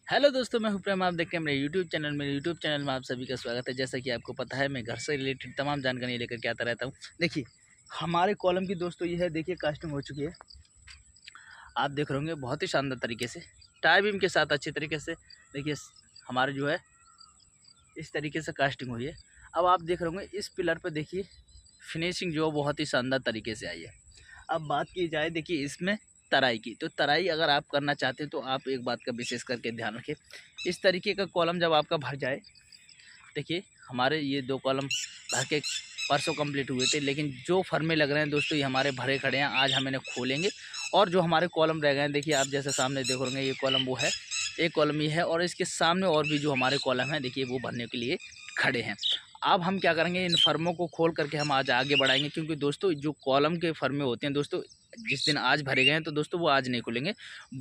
Hello दोस्तों, मैं हूं प्रेम। आप देख रहे हैं मेरे यूट्यूब चैनल में आप सभी का स्वागत है। जैसा कि आपको पता है, मैं घर से रिलेटेड तमाम जानकारी लेकर के आता रहता हूं। देखिए, हमारे कॉलम की दोस्तों ये है, देखिए कास्टिंग हो चुकी है। आप देख रहे होंगे बहुत ही शानदार तरीके से टाई बीम के साथ अच्छी तरीके से। देखिए हमारे जो है इस तरीके से कास्टिंग हुई है। अब आप देख रहे होंगे इस पिलर पर, देखिए फिनिशिंग जो बहुत ही शानदार तरीके से आई है। अब बात की जाए, देखिए इसमें तराई की, तो तराई अगर आप करना चाहते हैं तो आप एक बात का विशेष करके ध्यान रखें। इस तरीके का कॉलम जब आपका भर जाए, देखिए हमारे ये 2 कॉलम भर के परसों कंप्लीट हुए थे, लेकिन जो फर्मे लग रहे हैं दोस्तों ये हमारे भरे खड़े हैं। आज हम इन्हें खोलेंगे और जो हमारे कॉलम रह गए हैं, देखिए आप जैसे सामने देख रहे हैं, ये कॉलम वो है, एक कॉलम ये है और इसके सामने और भी जो हमारे कॉलम हैं, देखिए वो भरने के लिए खड़े हैं। अब हम क्या करेंगे, इन फर्मों को खोल करके हम आज आगे बढ़ाएंगे, क्योंकि दोस्तों जो कॉलम के फर्मे होते हैं दोस्तों, जिस दिन आज भरे गए हैं तो दोस्तों वो आज नहीं खुलेंगे,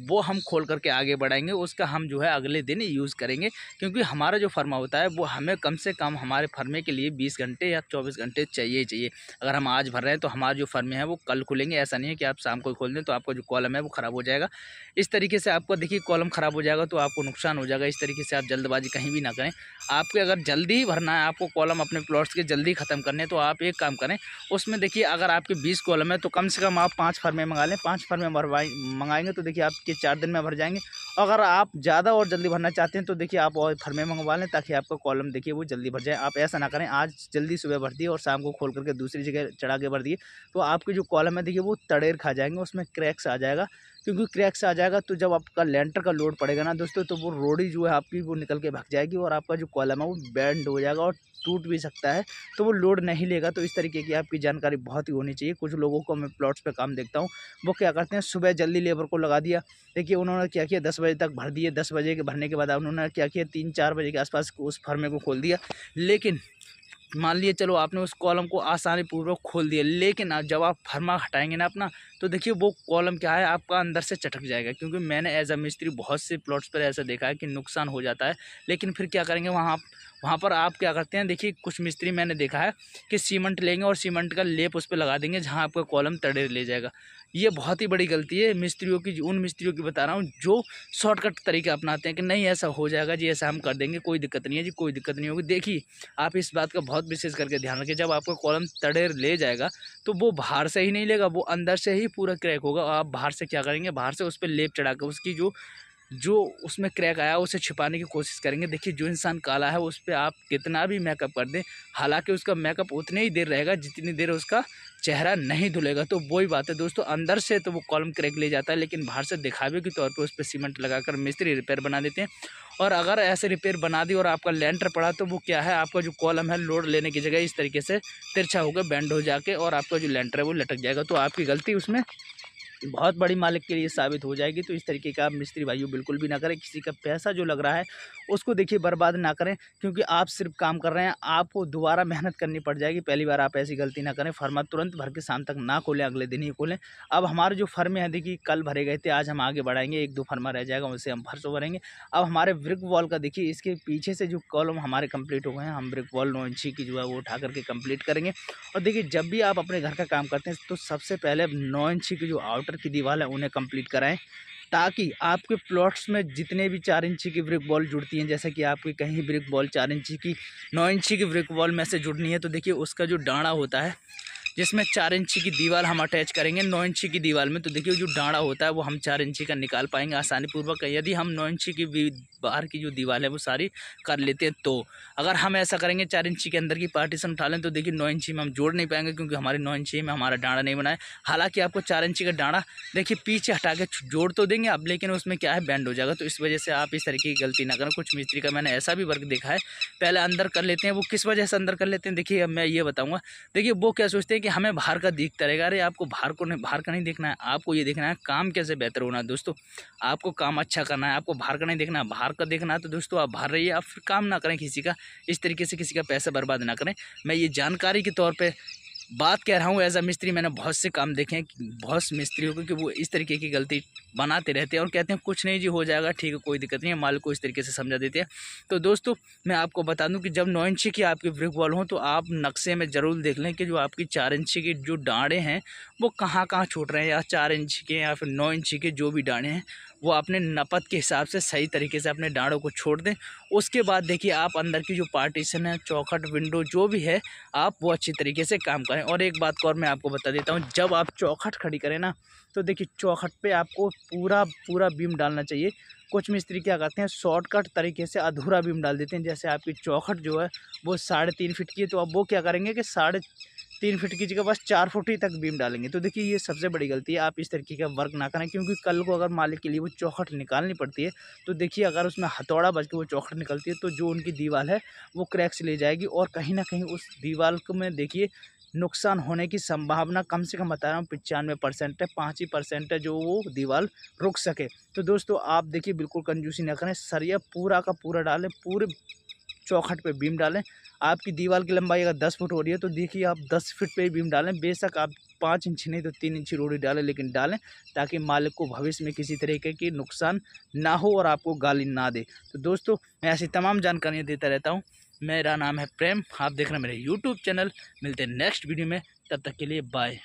वो हम खोल करके आगे बढ़ाएंगे। उसका हम जो है अगले दिन यूज़ करेंगे, क्योंकि हमारा जो फर्मा होता है वो हमें कम से कम हमारे फर्मे के लिए 20 घंटे या 24 घंटे चाहिए ही चाहिए। अगर हम आज भर रहे हैं तो हमारे जो फर्मे हैं वो कल खुलेंगे। ऐसा नहीं है कि आप शाम को खोल दें तो आपका जो कॉलम है वो ख़राब हो जाएगा। इस तरीके से आपका देखिए कॉलम ख़राब हो जाएगा तो आपको नुकसान हो जाएगा। इस तरीके से आप जल्दबाजी कहीं भी ना करें। आपके अगर जल्दी ही भरना है, आपको कॉलम अपने प्लॉट्स के जल्दी ख़त्म करने हैं, तो आप एक काम करें, उसमें देखिए अगर आपके 20 कॉलम है तो कम से कम आप 5 फर्मे मंगा लें। 5 फर्मे मंगाएंगे तो देखिए आपके 4 दिन में भर जाएंगे। अगर आप ज़्यादा और जल्दी भरना चाहते हैं तो देखिए आप और फर्मे मंगवा लें, ताकि आपका कॉलम देखिए वो जल्दी भर जाए। आप ऐसा ना करें, आज जल्दी सुबह भर दिए और शाम को खोल करके दूसरी जगह चढ़ा के भर दिए, तो आपके जो कॉलम है देखिए वो तड़ेर खा जाएंगे, उसमें क्रैक्स आ जाएगा। क्योंकि क्रैक्स आ जाएगा तो जब आपका लेंटर का लोड पड़ेगा ना दोस्तों, तो वो रोड़ी जो है आपकी वो निकल के भाग जाएगी और आपका जो कॉलम है वो बेंड हो जाएगा और टूट भी सकता है, तो वो लोड नहीं लेगा। तो इस तरीके की आपकी जानकारी बहुत ही होनी चाहिए। कुछ लोगों को मैं प्लॉट्स पे काम देखता हूँ, वो क्या करते हैं, सुबह जल्दी लेबर को लगा दिया। देखिए उन्होंने क्या किया, 10 बजे तक भर दिए। 10 बजे के भरने के बाद उन्होंने क्या किया, 3-4 बजे के आसपास उस फर्मे को खोल दिया। लेकिन मान लिए चलो आपने उस कॉलम को आसानी पूर्वक खोल दिया, लेकिन जब आप फर्मा हटाएंगे ना अपना, तो देखिए वो कॉलम क्या है आपका अंदर से चटक जाएगा। क्योंकि मैंने एज अ मिस्त्री बहुत से प्लॉट्स पर ऐसा देखा है कि नुकसान हो जाता है। लेकिन फिर क्या करेंगे, वहाँ पर आप क्या करते हैं, देखिए कुछ मिस्त्री मैंने देखा है कि सीमेंट लेंगे और सीमेंट का लेप उस पर लगा देंगे, जहाँ आपका कॉलम तड़े ले जाएगा। ये बहुत ही बड़ी गलती है मिस्त्रियों की, उन मिस्त्रियों की बता रहा हूँ जो शॉर्टकट तरीका अपनाते हैं कि नहीं ऐसा हो जाएगा जी, ऐसा हम कर देंगे, कोई दिक्कत नहीं है जी, कोई दिक्कत नहीं होगी। देखिए आप इस बात का बहुत विशेष करके ध्यान रखें, जब आपका कॉलम तड़ेर ले जाएगा तो वो बाहर से ही नहीं लेगा, वो अंदर से ही पूरा क्रैक होगा। आप बाहर से क्या करेंगे, बाहर से उस पर लेप चढ़ा कर उसकी जो जो उसमें क्रैक आया उसे छिपाने की कोशिश करेंगे। देखिए जो इंसान काला है उस पर आप कितना भी मेकअप कर दें, हालांकि उसका मेकअप उतनी ही देर रहेगा जितनी देर उसका चेहरा नहीं धुलेगा। तो वही बात है दोस्तों, अंदर से तो वो कॉलम क्रैक ले जाता है, लेकिन बाहर से दिखावे के तौर पे उस पर सीमेंट लगाकर मिस्त्री रिपेयर बना देते हैं। और अगर ऐसे रिपेयर बना दी और आपका लेंटर पड़ा, तो वो क्या है, आपका जो कॉलम है लोड लेने की जगह इस तरीके से तिरछा होकर बेंड हो जाके और आपका जो लेंटर है वो लटक जाएगा। तो आपकी गलती उसमें बहुत बड़ी मालिक के लिए साबित हो जाएगी। तो इस तरीके का आप मिस्त्री भाइयों बिल्कुल भी ना करें। किसी का पैसा जो लग रहा है उसको देखिए बर्बाद ना करें, क्योंकि आप सिर्फ काम कर रहे हैं, आपको दोबारा मेहनत करनी पड़ जाएगी। पहली बार आप ऐसी गलती ना करें। फर्मा तुरंत भर के शाम तक ना खोलें, अगले दिन ही खोलें। अब हमारे जो फर्मे हैं देखिए कल भरे गए थे, आज हम आगे बढ़ाएंगे, 1-2 फर्मा रह जाएगा, उनसे हम परसों भरेंगे। अब हमारे ब्रिक वॉल का देखिए, इसके पीछे से जो कॉलम हमारे कंप्लीट हो गए हैं, हम ब्रिक वॉल 9 इंची की जो है वो उठा करके कंप्लीट करेंगे। और देखिए जब भी आप अपने घर का काम करते हैं तो सबसे पहले 9 इंची की जो आउटर की दीवार है उन्हें कंप्लीट कराएं, ताकि आपके प्लॉट्स में जितने भी 4 इंची की ब्रिक वॉल जुड़ती हैं, जैसे कि आपकी कहीं ब्रिक वॉल 4 इंची की 9 इंची की ब्रिक वॉल में से जुड़नी है, तो देखिए उसका जो डांडा होता है, जिसमें 4 इंची की दीवार हम अटैच करेंगे 9 इंची की दीवार में, तो देखिए जो डांडा होता है वो हम 4 इंची का निकाल पाएंगे आसानी पूर्वक। यदि हम 9 इंची की बाहर की जो दीवार है वो सारी कर लेते हैं, तो अगर हम ऐसा करेंगे 4 इंची के अंदर की पार्टीशन उठा लें, तो देखिए 9 इंची में हम जोड़ नहीं पाएंगे, क्योंकि हमारी 9 इंची में हमारा डांडा नहीं बनाए। हालांकि आपको 4 इंची का डांडा देखिए पीछे हटा के जोड़ तो देंगे आप, लेकिन उसमें क्या है, बैंड हो जाएगा। तो इस वजह से आप इस तरीके की गलती ना करें। कुछ मिस्त्री का मैंने ऐसा भी वर्क देखा है, पहले अंदर कर लेते हैं। वो किस वजह से अंदर कर लेते हैं, देखिए अब मैं ये बताऊँगा। देखिए वो क्या सोचते हैं कि हमें बाहर का दिखता रहेगा। अरे आपको बाहर का नहीं देखना है, आपको ये देखना है काम कैसे बेहतर होना है। दोस्तों आपको काम अच्छा करना है, आपको बाहर का नहीं देखना है, बाहर का देखना है। तो दोस्तों आप बाहर रहिए, आप फिर काम ना करें किसी का, इस तरीके से किसी का पैसा बर्बाद ना करें। मैं ये जानकारी के तौर पे बात कह रहा हूँ। एज अ मिस्त्री मैंने बहुत से काम देखे हैं, बहुत से मिस्त्रियों को, कि वो इस तरीके की गलती बनाते रहते हैं और कहते हैं कुछ नहीं जी हो जाएगा, ठीक है कोई दिक्कत नहीं है, माल को इस तरीके से समझा देते हैं। तो दोस्तों मैं आपको बता दूं कि जब 9 इंची की आपकी ब्रिक वॉल हो, तो आप नक्शे में ज़रूर देख लें कि जो आपकी 4 इंची की जो डाँड़े हैं वो कहाँ कहाँ छूट रहे हैं, या 4 इंची के या फिर 9 इंची के जो भी डाँड़े हैं वो अपने नपत के हिसाब से सही तरीके से अपने डाँड़ों को छोड़ दें। उसके बाद देखिए आप अंदर की जो पार्टीशन है, चौखट, विंडो जो भी है, आप वो अच्छी तरीके से काम करें। और एक बात को और मैं आपको बता देता हूँ, जब आप चौखट खड़ी करें ना, तो देखिए चौखट पे आपको पूरा पूरा बीम डालना चाहिए। कुछ मिस्त्री क्या करते हैं, शॉर्टकट तरीके से अधूरा बीम डाल देते हैं। जैसे आपकी चौखट जो है वो 3.5 फीट की है, तो अब वो क्या करेंगे कि 3.5 फीट की जगह बस 4 फुट ही तक बीम डालेंगे। तो देखिए ये सबसे बड़ी गलती है, आप इस तरीके का वर्क ना करें, क्योंकि कल को अगर मालिक के लिए वो चौखट निकालनी पड़ती है, तो देखिए अगर उसमें हथौड़ा बज के वो चौखट निकलती है, तो जो उनकी दीवार है वो क्रैक्स ले जाएगी, और कहीं ना कहीं उस दीवार को में देखिए नुकसान होने की संभावना कम से कम बता रहा हूँ 95% है। 5 ही % है जो वो दीवार रुक सके। तो दोस्तों आप देखिए बिल्कुल कंजूसी ना करें, सरिया पूरा का पूरा डालें, पूरे चौखट पे बीम डालें। आपकी दीवार की लंबाई अगर 10 फुट हो रही है, तो देखिए आप 10 फीट पे ही बीम डालें। बेशक आप 5 इंच नहीं तो 3 इंच रोड़ी डालें, लेकिन डालें, ताकि मालिक को भविष्य में किसी तरीके की नुकसान ना हो और आपको गाली ना दे। तो दोस्तों मैं ऐसी तमाम जानकारियाँ देता रहता हूँ। मेरा नाम है प्रेम, आप देख रहे हैं मेरे यूट्यूब चैनल। मिलते हैं नेक्स्ट वीडियो में, तब तक के लिए बाय।